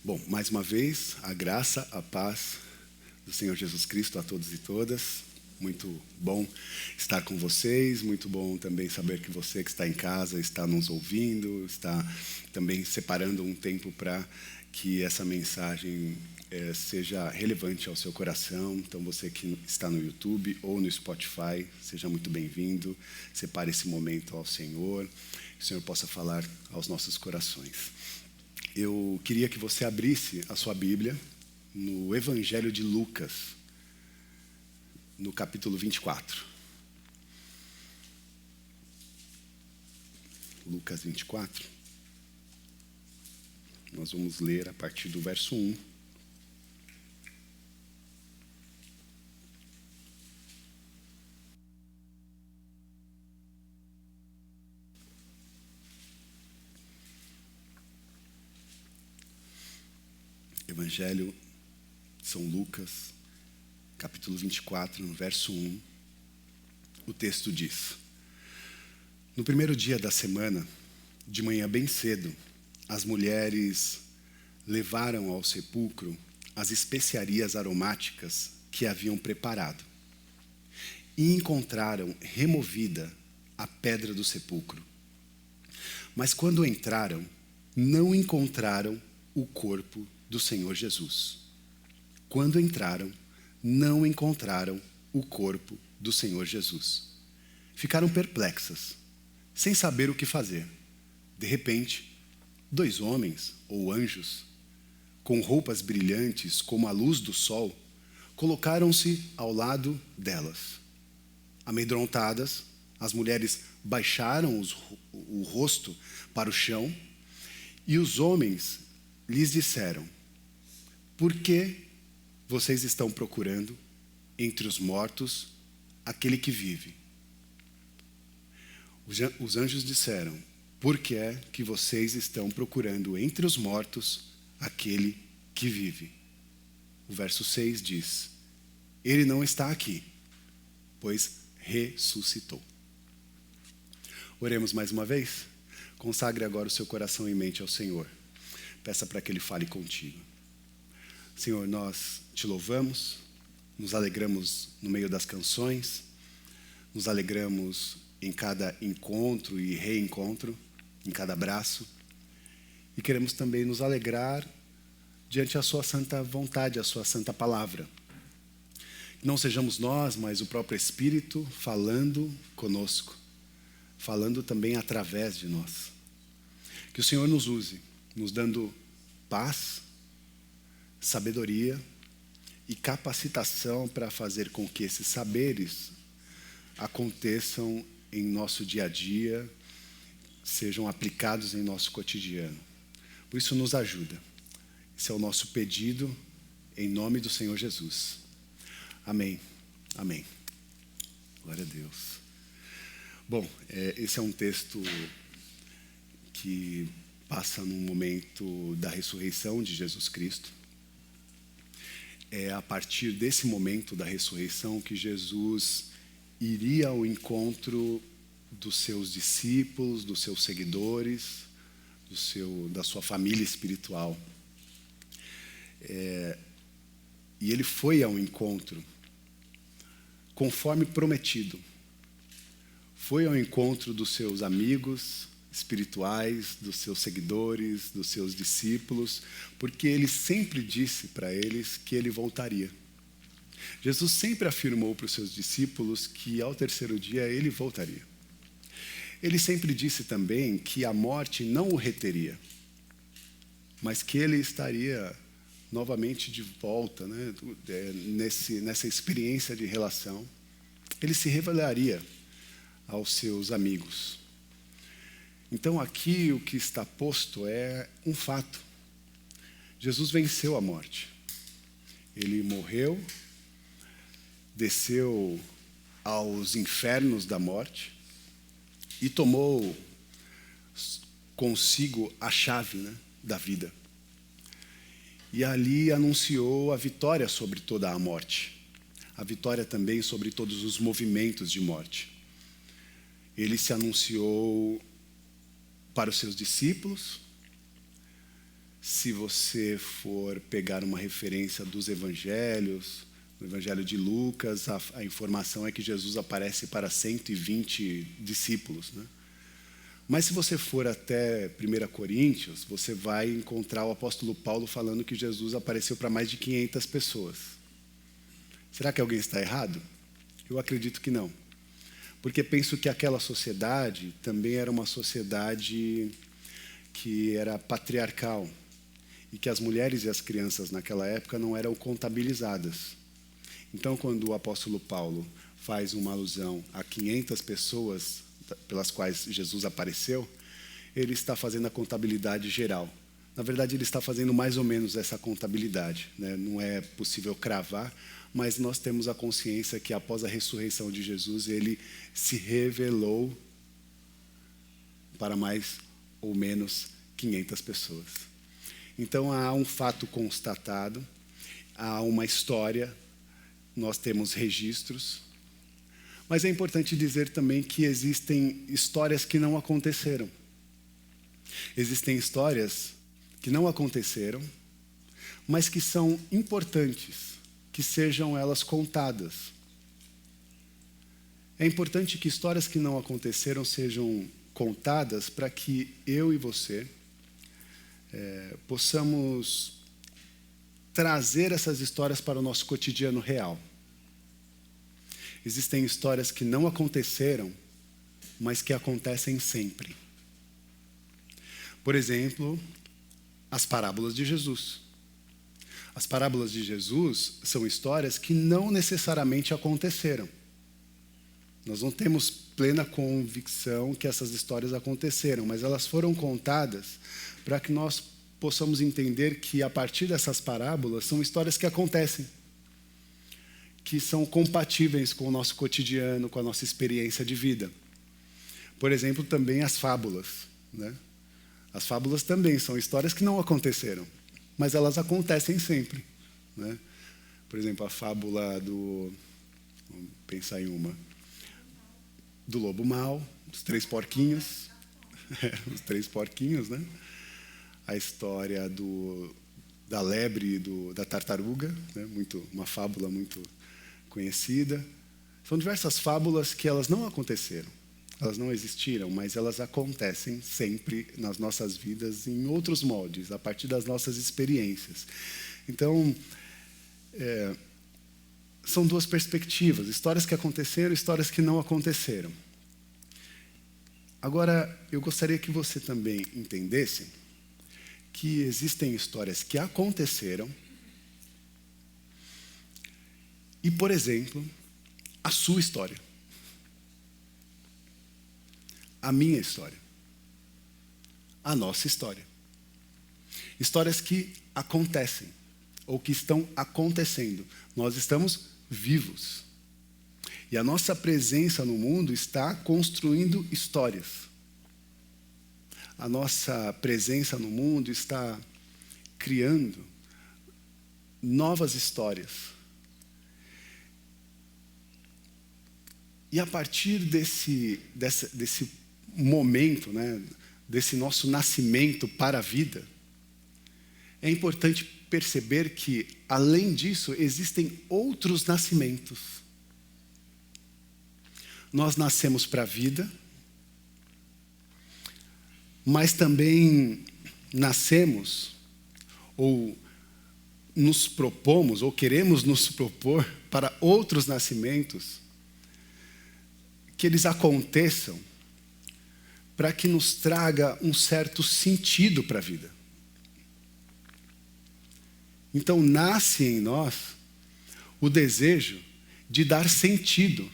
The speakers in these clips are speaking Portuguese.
Bom, mais uma vez, a graça, a paz do Senhor Jesus Cristo a todos e todas. Muito bom estar com vocês, muito bom também saber que você que está em casa está nos ouvindo, está também separando um tempo para que essa mensagem seja relevante ao seu coração. Então, você que está no YouTube ou no Spotify, seja muito bem-vindo. Separe esse momento ao Senhor, que o Senhor possa falar aos nossos corações. Eu queria que você abrisse a sua Bíblia no Evangelho de Lucas, no capítulo 24. Lucas 24. Nós vamos ler a partir do verso 1. Evangelho de São Lucas, capítulo 24, no verso 1, o texto diz: No primeiro dia da semana, de manhã bem cedo, as mulheres levaram ao sepulcro as especiarias aromáticas que haviam preparado e encontraram removida a pedra do sepulcro. Mas quando entraram, não encontraram o corpo do Senhor Jesus. Quando entraram, não encontraram o corpo do Senhor Jesus. Ficaram perplexas, sem saber o que fazer. De repente, 2 homens, ou anjos, com roupas brilhantes como a luz do sol, colocaram-se ao lado delas. Amedrontadas, as mulheres baixaram o rosto para o chão e os homens lhes disseram: Por que vocês estão procurando entre os mortos aquele que vive? Os anjos disseram: Por que é que vocês estão procurando entre os mortos aquele que vive? O verso 6 diz: Ele não está aqui, pois ressuscitou. Oremos mais uma vez. Consagre agora o seu coração e mente ao Senhor. Peça para que Ele fale contigo. Senhor, nós te louvamos, nos alegramos no meio das canções, nos alegramos em cada encontro e reencontro, em cada abraço, e queremos também nos alegrar diante da sua santa vontade, a sua santa palavra. Que não sejamos nós, mas o próprio Espírito falando conosco, falando também através de nós. Que o Senhor nos use, nos dando paz, sabedoria e capacitação para fazer com que esses saberes aconteçam em nosso dia a dia, sejam aplicados em nosso cotidiano. Por isso, nos ajuda. Esse é o nosso pedido, em nome do Senhor Jesus. Amém. Amém. Glória a Deus. Bom, esse é um texto que passa num momento da ressurreição de Jesus Cristo. É a partir desse momento da ressurreição que Jesus iria ao encontro dos seus discípulos, dos seus seguidores, da sua família espiritual. E ele foi ao encontro conforme prometido. Foi ao encontro dos seus amigos espirituais, dos seus seguidores, dos seus discípulos, porque ele sempre disse para eles que ele voltaria. Jesus sempre afirmou para os seus discípulos que ao terceiro dia ele voltaria. Ele sempre disse também que a morte não o reteria, mas que ele estaria novamente de volta, né, nessa experiência de relação. Ele se revelaria aos seus amigos. Então aqui o que está posto é um fato. Jesus venceu a morte. Ele morreu, desceu aos infernos da morte e tomou consigo a chave, né, da vida. E ali anunciou a vitória sobre toda a morte. A vitória também sobre todos os movimentos de morte. Ele se anunciou para os seus discípulos, se você for pegar uma referência dos evangelhos, no Evangelho de Lucas, a informação é que Jesus aparece para 120 discípulos, né? Mas se você for até 1 Coríntios, você vai encontrar o apóstolo Paulo falando que Jesus apareceu para mais de 500 pessoas. Será que alguém está errado? Eu acredito que não. Porque penso que aquela sociedade também era uma sociedade que era patriarcal e que as mulheres e as crianças naquela época não eram contabilizadas. Então, quando o apóstolo Paulo faz uma alusão a 500 pessoas pelas quais Jesus apareceu, ele está fazendo a contabilidade geral. Na verdade, ele está fazendo mais ou menos essa contabilidade, né? Não é possível cravar, mas nós temos a consciência que após a ressurreição de Jesus, ele se revelou para mais ou menos 500 pessoas. Então, há um fato constatado, há uma história, nós temos registros, mas é importante dizer também que existem histórias que não aconteceram. Existem histórias que não aconteceram, mas que são importantes, que sejam elas contadas. É importante que histórias que não aconteceram sejam contadas para que eu e você possamos trazer essas histórias para o nosso cotidiano real. Existem histórias que não aconteceram, mas que acontecem sempre. Por exemplo, as parábolas de Jesus. As parábolas de Jesus são histórias que não necessariamente aconteceram. Nós não temos plena convicção que essas histórias aconteceram, mas elas foram contadas para que nós possamos entender que, a partir dessas parábolas, são histórias que acontecem, que são compatíveis com o nosso cotidiano, com a nossa experiência de vida. Por exemplo, também as fábulas, né? As fábulas também são histórias que não aconteceram, mas elas acontecem sempre, né? Por exemplo, a fábula vamos pensar em uma, do lobo mau, dos 3 porquinhos, os 3 porquinhos, né? A história da lebre e da tartaruga, né? Uma fábula muito conhecida. São diversas fábulas que elas não aconteceram, elas não existiram, mas elas acontecem sempre nas nossas vidas em outros moldes, a partir das nossas experiências. Então, são 2 perspectivas, histórias que aconteceram, histórias que não aconteceram. Agora, eu gostaria que você também entendesse que existem histórias que aconteceram e, por exemplo, a sua história, a minha história, a nossa história. Histórias que acontecem ou que estão acontecendo. Nós estamos vivos. E a nossa presença no mundo está construindo histórias. A nossa presença no mundo está criando novas histórias. E a partir desse momento, né, desse nosso nascimento para a vida, é importante perceber que, além disso, existem outros nascimentos. Nós nascemos para a vida, mas também nascemos, ou nos propomos, ou queremos nos propor para outros nascimentos, que eles aconteçam para que nos traga um certo sentido para a vida. Então, nasce em nós o desejo de dar sentido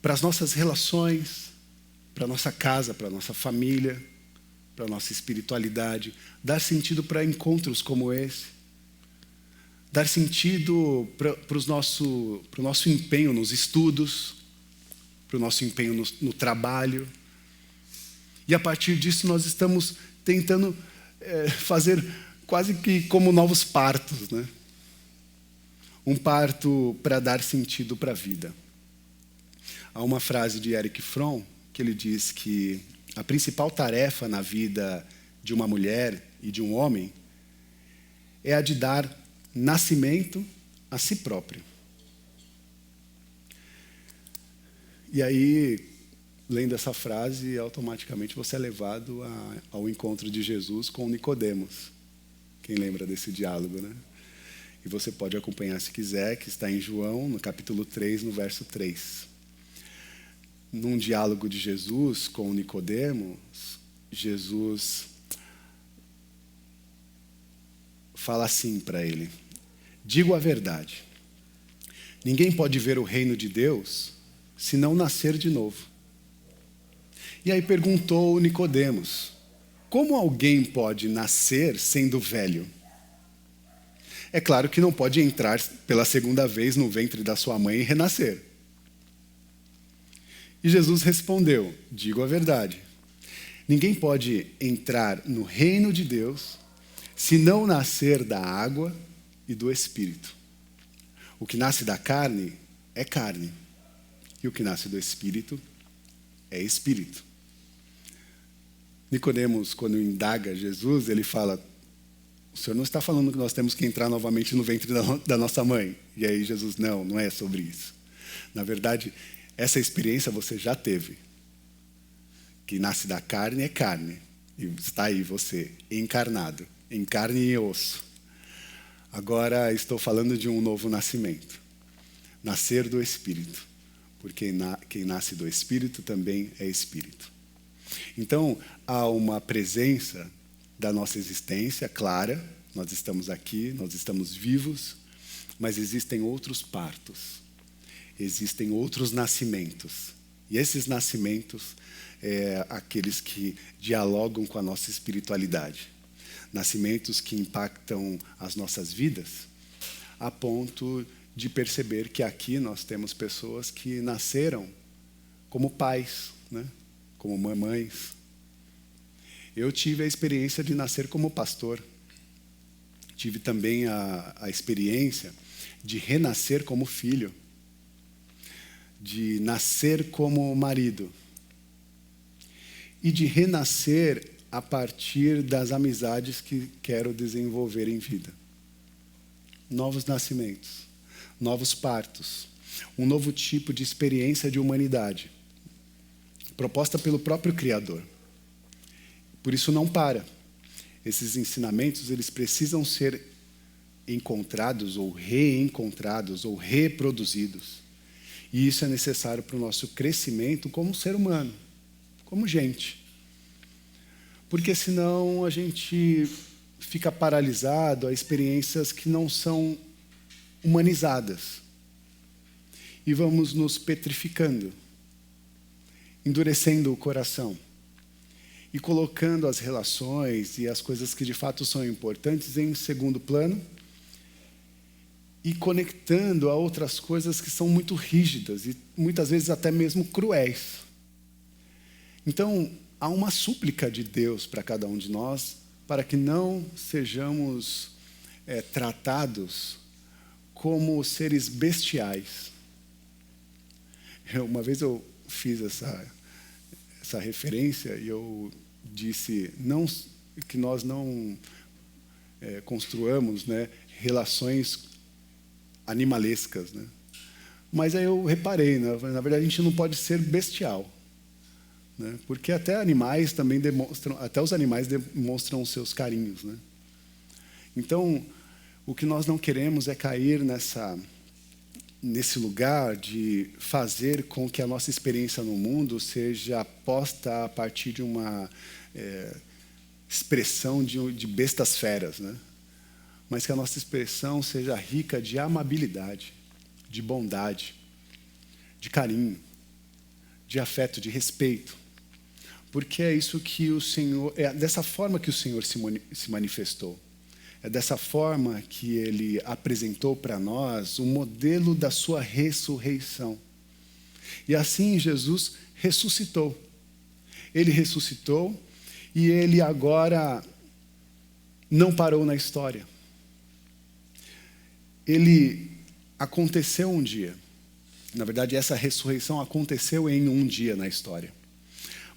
para as nossas relações, para a nossa casa, para a nossa família, para a nossa espiritualidade, dar sentido para encontros como esse, dar sentido para o nosso empenho nos estudos, para o nosso empenho no trabalho. E a partir disso nós estamos tentando fazer quase que como novos partos, né? Um parto para dar sentido para a vida. Há uma frase de Erich Fromm que ele diz que a principal tarefa na vida de uma mulher e de um homem é a de dar nascimento a si próprio. E aí, lendo essa frase, automaticamente você é levado ao encontro de Jesus com Nicodemos. Quem lembra desse diálogo, né? E você pode acompanhar se quiser, que está em João, no capítulo 3, no verso 3. Num diálogo de Jesus com Nicodemos, Jesus fala assim para ele: digo a verdade, ninguém pode ver o reino de Deus se não nascer de novo. E aí perguntou Nicodemos: como alguém pode nascer sendo velho? É claro que não pode entrar pela segunda vez no ventre da sua mãe e renascer. E Jesus respondeu: digo a verdade, ninguém pode entrar no reino de Deus se não nascer da água e do Espírito. O que nasce da carne é carne, e o que nasce do Espírito é Espírito. Nicodemos, quando indaga Jesus, ele fala: o Senhor não está falando que nós temos que entrar novamente no ventre da nossa mãe. E aí Jesus: não é sobre isso. Na verdade, essa experiência você já teve. Que nasce da carne é carne. E está aí você, encarnado, em carne e osso. Agora estou falando de um novo nascimento. Nascer do Espírito. Porque quem nasce do Espírito também é Espírito. Então, há uma presença da nossa existência clara. Nós estamos aqui, nós estamos vivos, mas existem outros partos. Existem outros nascimentos. E esses nascimentos aqueles que dialogam com a nossa espiritualidade. Nascimentos que impactam as nossas vidas, a ponto de perceber que aqui nós temos pessoas que nasceram como pais, né? Como mamães. Eu tive a experiência de nascer como pastor. Tive também a experiência de renascer como filho, de nascer como marido e de renascer a partir das amizades que quero desenvolver em vida. Novos nascimentos, novos partos, um novo tipo de experiência de humanidade, proposta pelo próprio Criador. Por isso não para. Esses ensinamentos, eles precisam ser encontrados ou reencontrados ou reproduzidos. E isso é necessário para o nosso crescimento como ser humano, como gente. Porque senão a gente fica paralisado a experiências que não são humanizadas. E vamos nos petrificando, endurecendo o coração e colocando as relações e as coisas que de fato são importantes em segundo plano e conectando a outras coisas que são muito rígidas e muitas vezes até mesmo cruéis. Então, há uma súplica de Deus para cada um de nós para que não sejamos tratados como seres bestiais. Uma vez eu fiz essa referência e eu disse que nós não construamos, né, relações animalescas, né? Mas aí eu reparei, né, na verdade a gente não pode ser bestial, né? Porque até animais também até os animais demonstram os seus carinhos, né? Então, o que nós não queremos é cair nesse lugar de fazer com que a nossa experiência no mundo seja posta a partir de uma expressão de bestas feras, né? Mas que a nossa expressão seja rica de amabilidade, de bondade, de carinho, de afeto, de respeito. Porque é isso que o Senhor, é dessa forma que o Senhor se manifestou. É dessa forma que Ele apresentou para nós o modelo da sua ressurreição. E assim Jesus ressuscitou. Ele ressuscitou e Ele agora não parou na história. Ele aconteceu um dia. Na verdade, essa ressurreição aconteceu em um dia na história.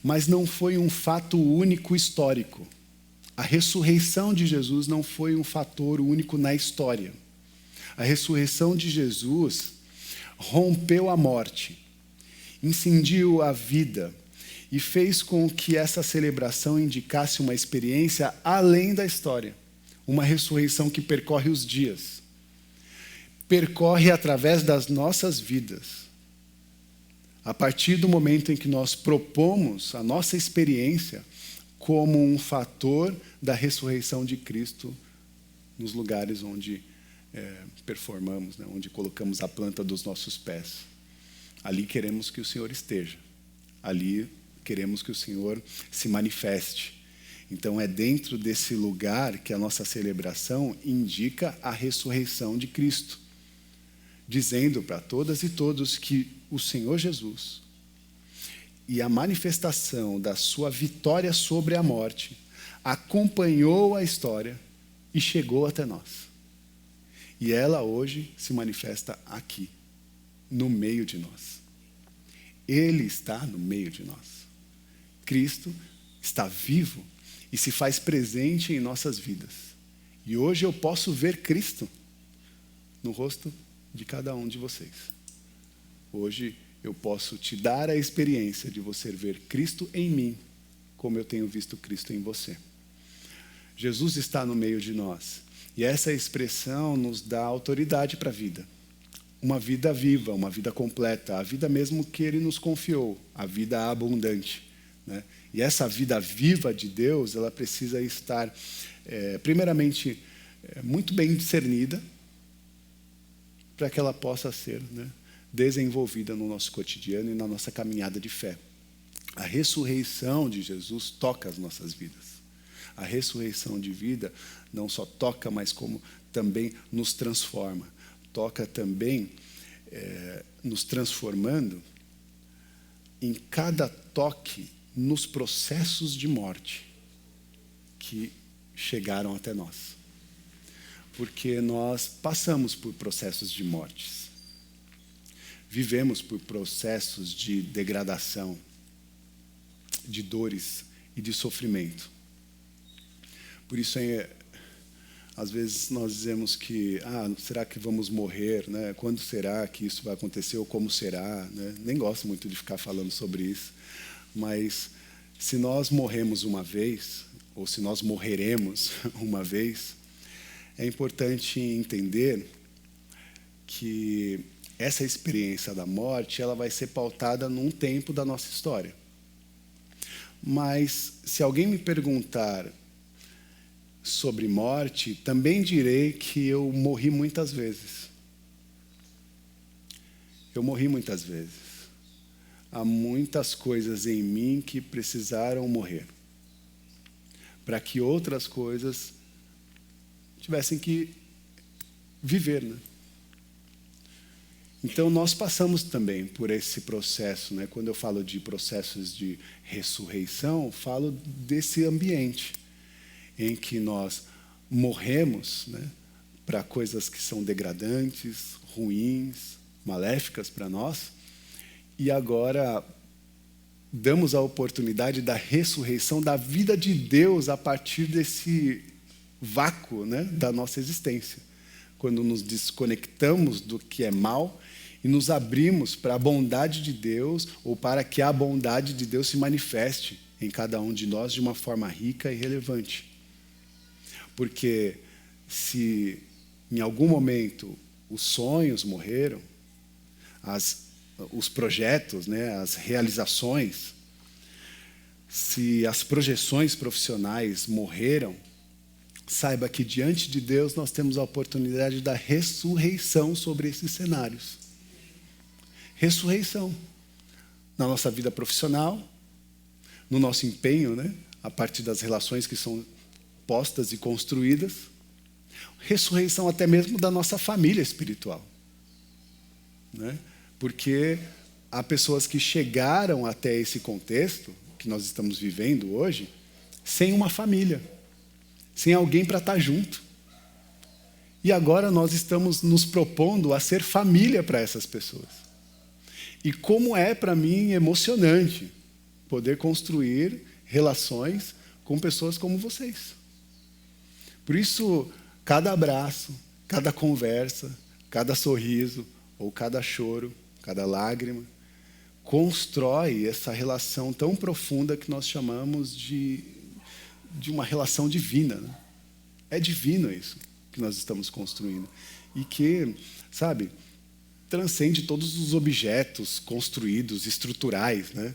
Mas não foi um fato único histórico. A ressurreição de Jesus não foi um fator único na história. A ressurreição de Jesus rompeu a morte, incendiou a vida e fez com que essa celebração indicasse uma experiência além da história. Uma ressurreição que percorre os dias, percorre através das nossas vidas. A partir do momento em que nós propomos a nossa experiência como um fator da ressurreição de Cristo nos lugares onde performamos, né? Onde colocamos a planta dos nossos pés. Ali queremos que o Senhor esteja. Ali queremos que o Senhor se manifeste. Então é dentro desse lugar que a nossa celebração indica a ressurreição de Cristo, dizendo para todas e todos que o Senhor Jesus e a manifestação da sua vitória sobre a morte acompanhou a história e chegou até nós. E ela hoje se manifesta aqui, no meio de nós. Ele está no meio de nós. Cristo está vivo e se faz presente em nossas vidas. E hoje eu posso ver Cristo no rosto de cada um de vocês. Hoje eu posso te dar a experiência de você ver Cristo em mim, como eu tenho visto Cristo em você. Jesus está no meio de nós. E essa expressão nos dá autoridade para a vida. Uma vida viva, uma vida completa, a vida mesmo que Ele nos confiou, a vida abundante, né? E essa vida viva de Deus, ela precisa estar, primeiramente, muito bem discernida, para que ela possa ser, né, desenvolvida no nosso cotidiano e na nossa caminhada de fé. A ressurreição de Jesus toca as nossas vidas. A ressurreição de vida não só toca, mas como também nos transforma. Toca também nos transformando em cada toque nos processos de morte que chegaram até nós. Porque nós passamos por processos de mortes. Vivemos por processos de degradação, de dores e de sofrimento. Por isso, às vezes nós dizemos que, será que vamos morrer, né? Quando será que isso vai acontecer ou como será, né? Nem gosto muito de ficar falando sobre isso, mas se nós morremos uma vez, ou se nós morreremos uma vez, é importante entender que essa experiência da morte, ela vai ser pautada num tempo da nossa história. Mas se alguém me perguntar sobre morte, também direi que eu morri muitas vezes. Eu morri muitas vezes. Há muitas coisas em mim que precisaram morrer, para que outras coisas tivessem que viver, né? Então, nós passamos também por esse processo, né? Quando eu falo de processos de ressurreição, falo desse ambiente em que nós morremos, né, para coisas que são degradantes, ruins, maléficas para nós, e agora damos a oportunidade da ressurreição da vida de Deus a partir desse vácuo, né, da nossa existência. Quando nos desconectamos do que é mal e nos abrimos para a bondade de Deus, ou para que a bondade de Deus se manifeste em cada um de nós de uma forma rica e relevante. Porque se em algum momento os sonhos morreram, os projetos, né, as realizações, se as projeções profissionais morreram, saiba que diante de Deus nós temos a oportunidade da ressurreição sobre esses cenários. Ressurreição na nossa vida profissional, no nosso empenho, né, a partir das relações que são postas e construídas. Ressurreição até mesmo da nossa família espiritual, né? Porque há pessoas que chegaram até esse contexto que nós estamos vivendo hoje sem uma família, sem alguém para estar junto. E agora nós estamos nos propondo a ser família para essas pessoas. E como é para mim emocionante poder construir relações com pessoas como vocês. Por isso, cada abraço, cada conversa, cada sorriso ou cada choro, cada lágrima, constrói essa relação tão profunda que nós chamamos de uma relação divina, né? É divino isso que nós estamos construindo. E que, sabe, transcende todos os objetos construídos, estruturais, né?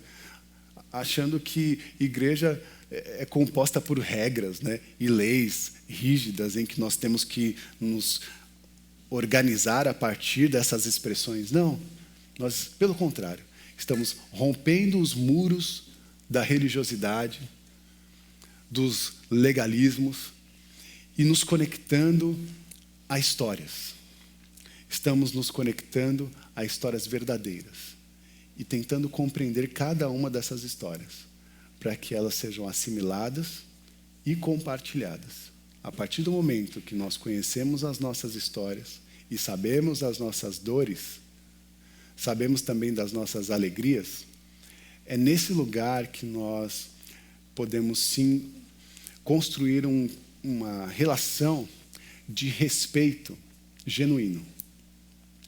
Achando que igreja é composta por regras, né? E leis rígidas em que nós temos que nos organizar a partir dessas expressões. Não, nós, pelo contrário, estamos rompendo os muros da religiosidade, dos legalismos e nos conectando a histórias. Estamos nos conectando a histórias verdadeiras e tentando compreender cada uma dessas histórias para que elas sejam assimiladas e compartilhadas. A partir do momento que nós conhecemos as nossas histórias e sabemos as nossas dores, sabemos também das nossas alegrias, é nesse lugar que nós podemos sim construir uma relação de respeito genuíno,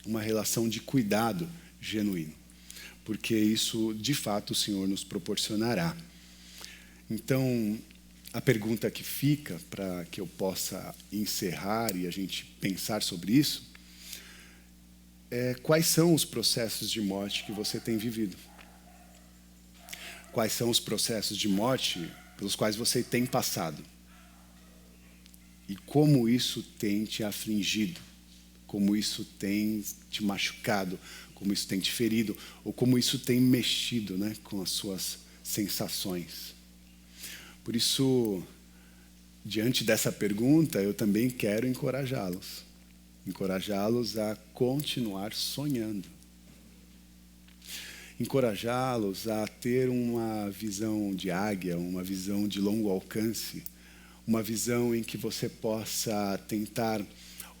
uma relação de cuidado genuíno, porque isso, de fato, o Senhor nos proporcionará. Então, a pergunta que fica, para que eu possa encerrar e a gente pensar sobre isso, é: quais são os processos de morte que você tem vivido? Quais são os processos de morte pelos quais você tem passado? E como isso tem te afligido? Como isso tem te machucado? Como isso tem te ferido? Ou como isso tem mexido, né, com as suas sensações? Por isso, diante dessa pergunta, eu também quero encorajá-los. Encorajá-los a continuar sonhando. Encorajá-los a ter uma visão de águia, uma visão de longo alcance, uma visão em que você possa tentar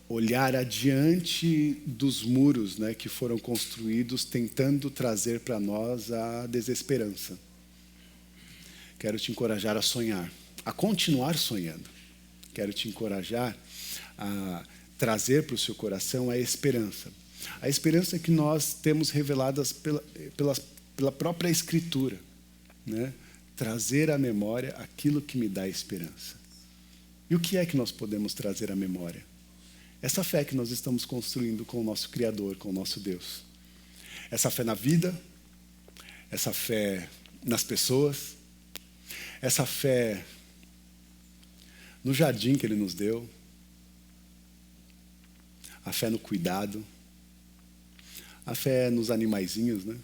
olhar adiante dos muros, né, que foram construídos, tentando trazer para nós a desesperança. Quero te encorajar a sonhar, a continuar sonhando. Quero te encorajar a trazer para o seu coração a esperança. A esperança que nós temos reveladas pela própria Escritura, né? Trazer à memória aquilo que me dá esperança. E o que é que nós podemos trazer à memória? Essa fé que nós estamos construindo com o nosso Criador, com o nosso Deus. Essa fé na vida, essa fé nas pessoas, essa fé no jardim que Ele nos deu, a fé no cuidado, a fé nos animaizinhos, né?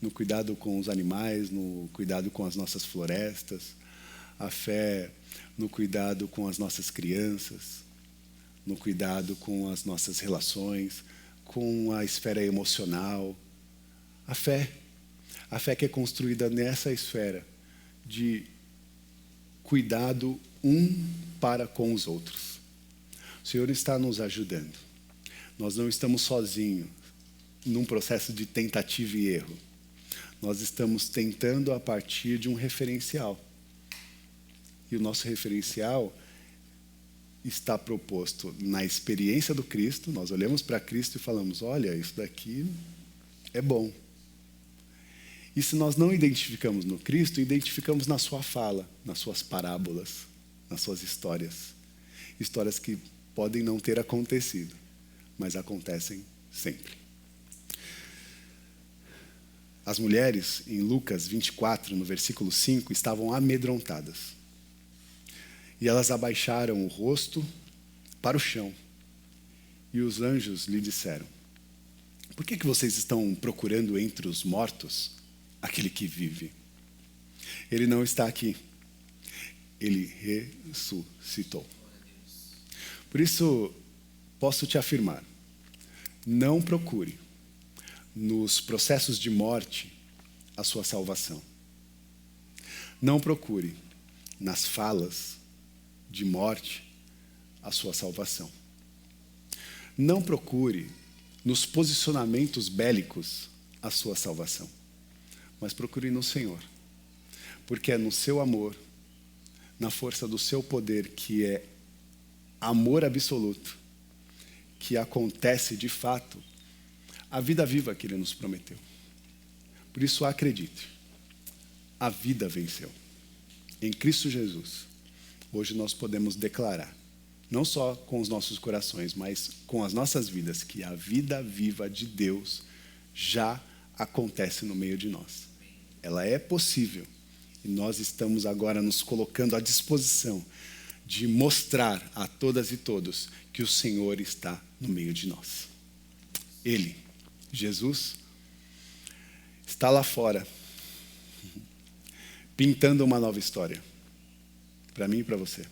No cuidado com os animais, no cuidado com as nossas florestas, a fé no cuidado com as nossas crianças, no cuidado com as nossas relações, com a esfera emocional. A fé que é construída nessa esfera de cuidado um para com os outros. O Senhor está nos ajudando. Nós não estamos sozinhos num processo de tentativa e erro. Nós estamos tentando a partir de um referencial. E o nosso referencial está proposto na experiência do Cristo. Nós olhamos para Cristo e falamos: olha, isso daqui é bom. E se nós não identificamos no Cristo, identificamos na sua fala, nas suas parábolas, nas suas histórias. Histórias que podem não ter acontecido, mas acontecem sempre. As mulheres, em Lucas 24, no versículo 5, estavam amedrontadas. E elas abaixaram o rosto para o chão. E os anjos lhe disseram: por que vocês estão procurando entre os mortos aquele que vive? Ele não está aqui. Ele ressuscitou. Por isso, posso te afirmar, não procure nos processos de morte a sua salvação. Não procure nas falas de morte a sua salvação. Não procure nos posicionamentos bélicos a sua salvação, mas procure no Senhor, porque é no seu amor, na força do seu poder, que é amor absoluto, que acontece de fato a vida viva que Ele nos prometeu. Por isso, acredite, a vida venceu. Em Cristo Jesus, hoje nós podemos declarar, não só com os nossos corações, mas com as nossas vidas, que a vida viva de Deus já acontece no meio de nós. Ela é possível. E nós estamos agora nos colocando à disposição de mostrar a todas e todos que o Senhor está no meio de nós. Ele, Jesus, está lá fora, pintando uma nova história. Para mim e para você.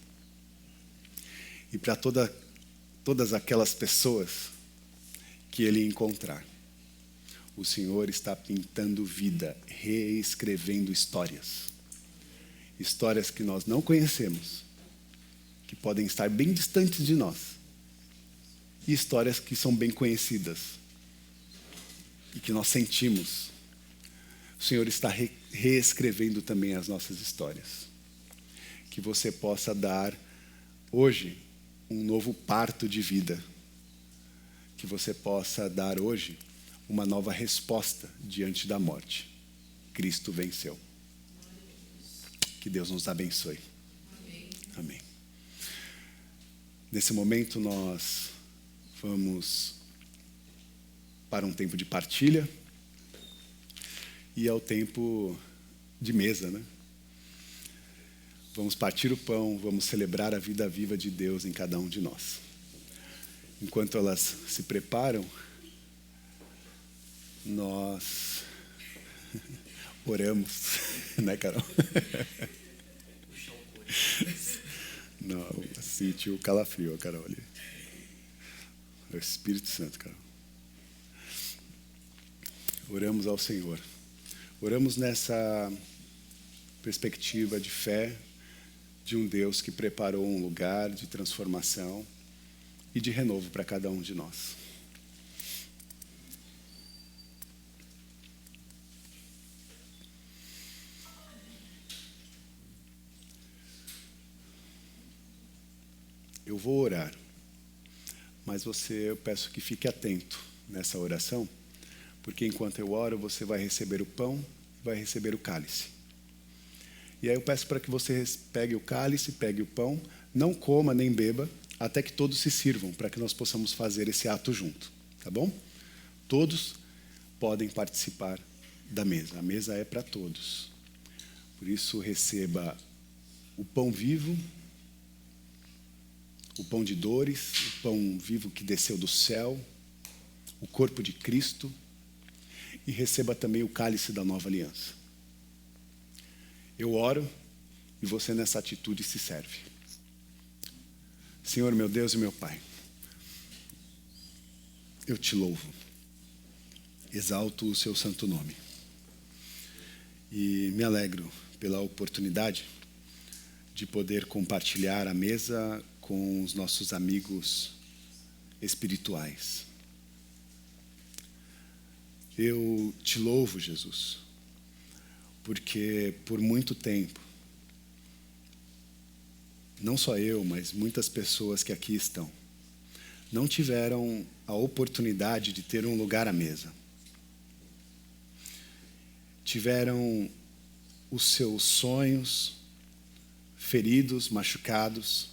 E para todas aquelas pessoas que Ele encontrar. O Senhor está pintando vida, reescrevendo histórias. Histórias que nós não conhecemos, que podem estar bem distantes de nós. E histórias que são bem conhecidas e que nós sentimos. O Senhor está reescrevendo também as nossas histórias. Que você possa dar hoje um novo parto de vida. Que você possa dar hoje uma nova resposta diante da morte. Cristo venceu. Que Deus nos abençoe. Amém. Amém. Nesse momento nós vamos para um tempo de partilha e é o tempo de mesa, né? Vamos partir o pão, vamos celebrar a vida viva de Deus em cada um de nós. Enquanto elas se preparam, nós oramos, né, Carol? Não, sentiu o calafrio, a Carol ali. É o Espírito Santo, Carol. Oramos ao Senhor. Oramos nessa perspectiva de fé, de um Deus que preparou um lugar de transformação e de renovo para cada um de nós. Eu vou orar, mas eu peço que fique atento nessa oração, porque enquanto eu oro, você vai receber o pão, vai receber o cálice. E aí eu peço para que você pegue o cálice, pegue o pão, não coma nem beba, até que todos se sirvam, para que nós possamos fazer esse ato junto, tá bom? Todos podem participar da mesa, a mesa é para todos. Por isso, receba o pão vivo, o pão de dores, o pão vivo que desceu do céu, o corpo de Cristo, e receba também o cálice da nova aliança. Eu oro e você nessa atitude se serve. Senhor, meu Deus e meu Pai, eu te louvo, exalto o seu santo nome e me alegro pela oportunidade de poder compartilhar a mesa com os nossos amigos espirituais. Eu te louvo, Jesus, porque por muito tempo, não só eu, mas muitas pessoas que aqui estão, não tiveram a oportunidade de ter um lugar à mesa. Tiveram os seus sonhos feridos, machucados.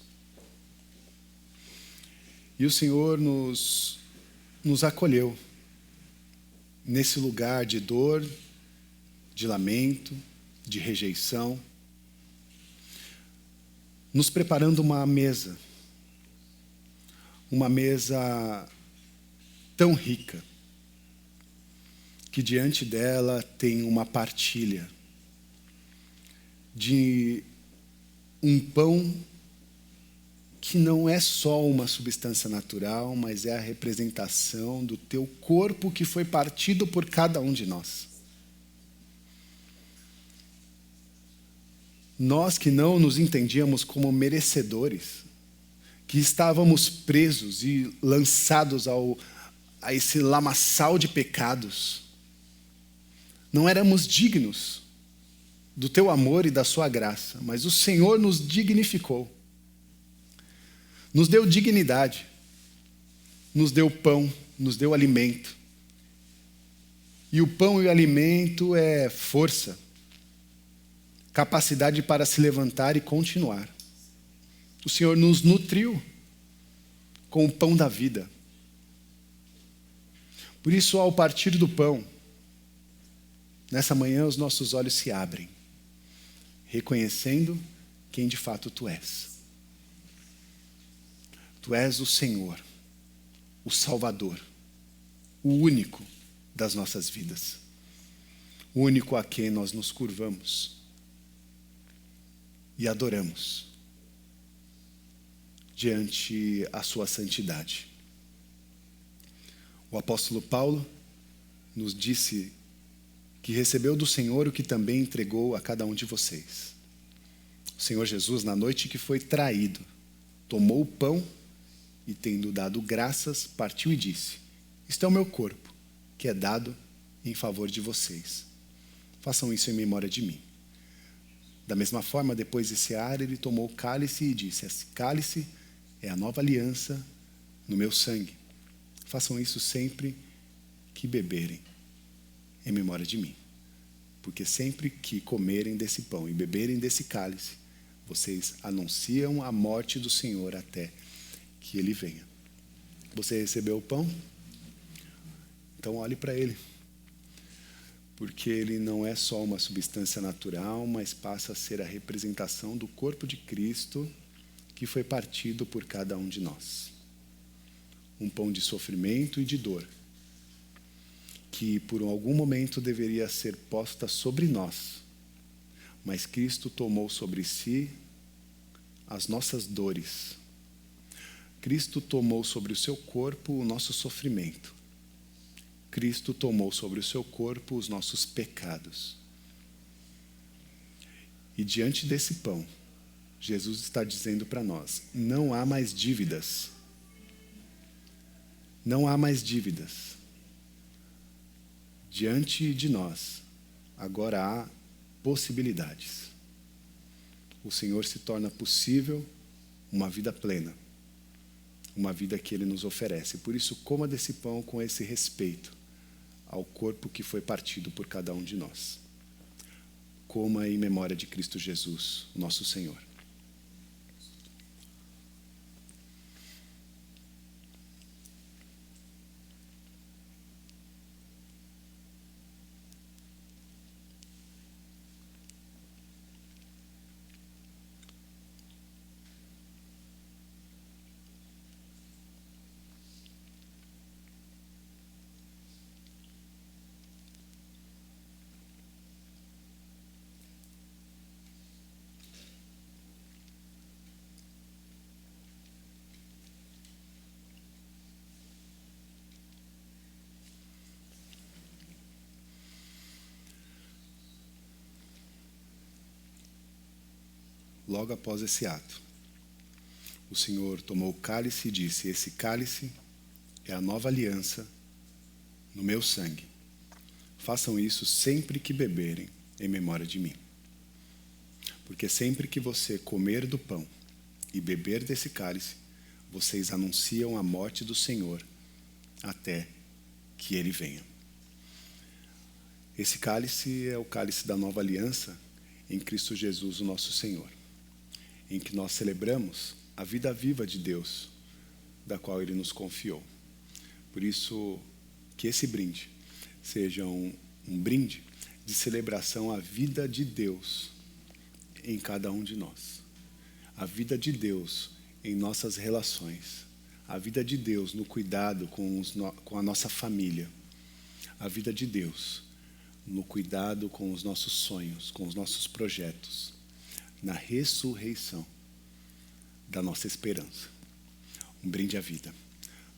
E o Senhor nos acolheu nesse lugar de dor, de lamento, de rejeição, nos preparando uma mesa tão rica, que diante dela tem uma partilha de um pão que não é só uma substância natural, mas é a representação do teu corpo que foi partido por cada um de nós. Nós que não nos entendíamos como merecedores, que estávamos presos e lançados a esse lamaçal de pecados, não éramos dignos do teu amor e da sua graça, mas o Senhor nos dignificou, nos deu dignidade, nos deu pão, nos deu alimento. E o pão e o alimento é força, capacidade para se levantar e continuar. O Senhor nos nutriu com o pão da vida. Por isso, ao partir do pão, nessa manhã os nossos olhos se abrem, reconhecendo quem de fato Tu és. Tu és o Senhor, o Salvador, o único das nossas vidas, o único a quem nós nos curvamos e adoramos diante a sua santidade. O apóstolo Paulo nos disse que recebeu do Senhor o que também entregou a cada um de vocês. O Senhor Jesus, na noite que foi traído, tomou o pão e, tendo dado graças, partiu e disse: isto é o meu corpo, que é dado em favor de vocês. Façam isso em memória de mim. Da mesma forma, depois de cear, ele tomou o cálice e disse: esse cálice é a nova aliança no meu sangue. Façam isso sempre que beberem, em memória de mim. Porque sempre que comerem desse pão e beberem desse cálice, vocês anunciam a morte do Senhor até que Ele venha. Você recebeu o pão? Então olhe para ele. Porque ele não é só uma substância natural, mas passa a ser a representação do corpo de Cristo que foi partido por cada um de nós. Um pão de sofrimento e de dor, que por algum momento deveria ser posta sobre nós, mas Cristo tomou sobre si as nossas dores. Cristo tomou sobre o seu corpo o nosso sofrimento. Cristo tomou sobre o seu corpo os nossos pecados. E diante desse pão, Jesus está dizendo para nós: não há mais dívidas. Não há mais dívidas. Diante de nós, agora há possibilidades. O Senhor se torna possível uma vida plena, uma vida que Ele nos oferece. Por isso, coma desse pão com esse respeito ao corpo que foi partido por cada um de nós. Coma em memória de Cristo Jesus, nosso Senhor. Logo após esse ato, o Senhor tomou o cálice e disse: esse cálice é a nova aliança no meu sangue. Façam isso sempre que beberem, em memória de mim. Porque sempre que você comer do pão e beber desse cálice, vocês anunciam a morte do Senhor até que Ele venha. Esse cálice é o cálice da nova aliança em Cristo Jesus, o nosso Senhor, em que nós celebramos a vida viva de Deus, da qual Ele nos confiou. Por isso, que esse brinde seja um brinde de celebração à vida de Deus em cada um de nós. A vida de Deus em nossas relações. A vida de Deus no cuidado com a nossa família. A vida de Deus no cuidado com os nossos sonhos, com os nossos projetos. Na ressurreição da nossa esperança. Um brinde à vida.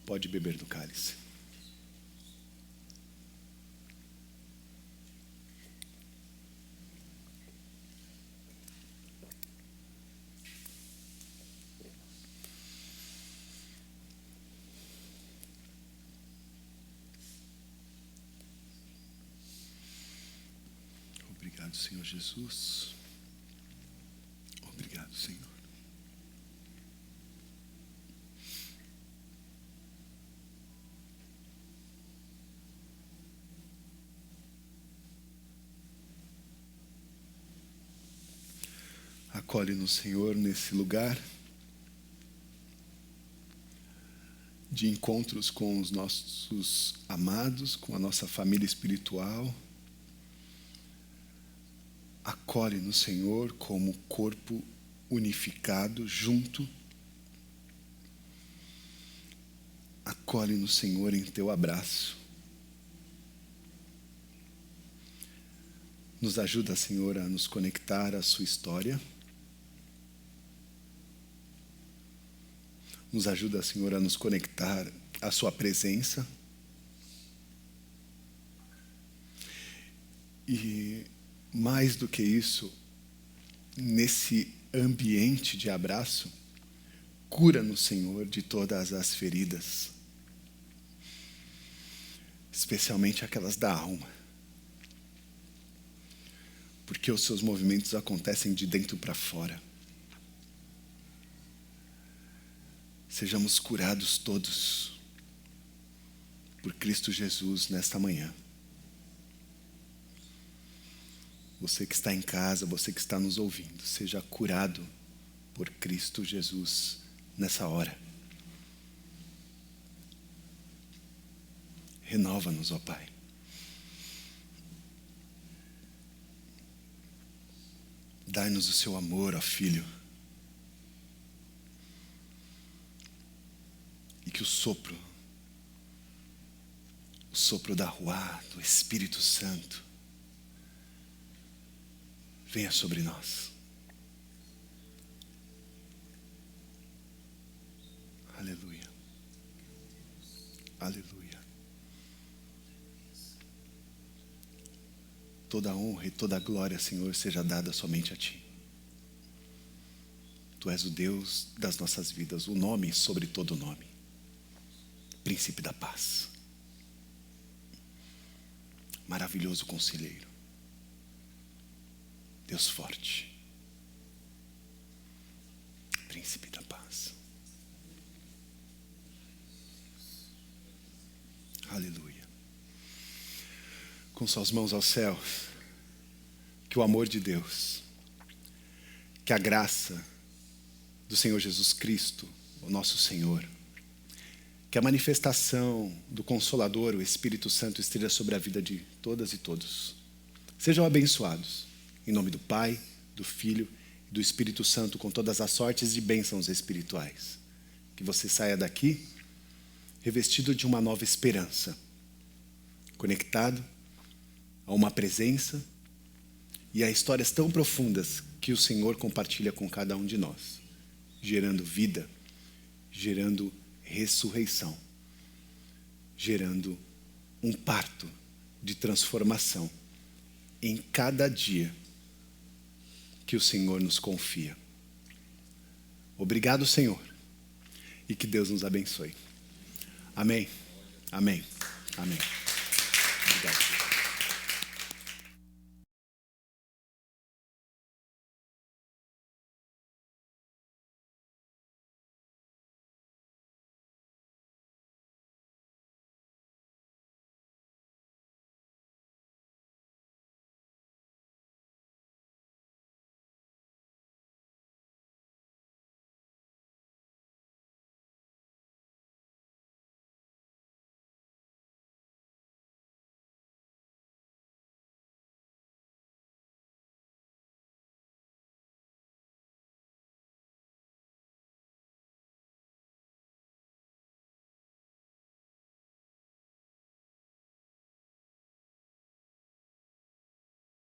Pode beber do cálice. Obrigado, Senhor Jesus. Obrigado, Senhor. Acolhe-nos, Senhor, nesse lugar de encontros com os nossos amados, com a nossa família espiritual. Acolhe-nos, Senhor, como corpo unificado, junto. Acolhe-nos, Senhor, em teu abraço. Nos ajuda, Senhor, a nos conectar à sua história. Nos ajuda, Senhor, a nos conectar à sua presença. E mais do que isso, nesse ambiente de abraço, cura-nos, Senhor, de todas as feridas, especialmente aquelas da alma, porque os seus movimentos acontecem de dentro para fora. Sejamos curados todos por Cristo Jesus nesta manhã. Você que está em casa, você que está nos ouvindo, seja curado por Cristo Jesus nessa hora. Renova-nos, ó Pai. Dai-nos o seu amor, ó Filho. E que o sopro da Ruá, do Espírito Santo, venha sobre nós. Aleluia. Aleluia. Toda a honra e toda a glória, Senhor, seja dada somente a Ti. Tu és o Deus das nossas vidas, o nome sobre todo nome. Príncipe da paz. Maravilhoso conselheiro. Deus forte. Príncipe da paz. Aleluia. Com suas mãos ao céu, que o amor de Deus, que a graça do Senhor Jesus Cristo, o nosso Senhor, que a manifestação do Consolador, o Espírito Santo, esteja sobre a vida de todas e todos. Sejam abençoados, em nome do Pai, do Filho e do Espírito Santo, com todas as sortes de bênçãos espirituais. Que você saia daqui revestido de uma nova esperança, conectado a uma presença e a histórias tão profundas que o Senhor compartilha com cada um de nós, gerando vida, gerando ressurreição, gerando um parto de transformação em cada dia que o Senhor nos confia. Obrigado, Senhor, e que Deus nos abençoe. Amém. Amém. Amém. Obrigado.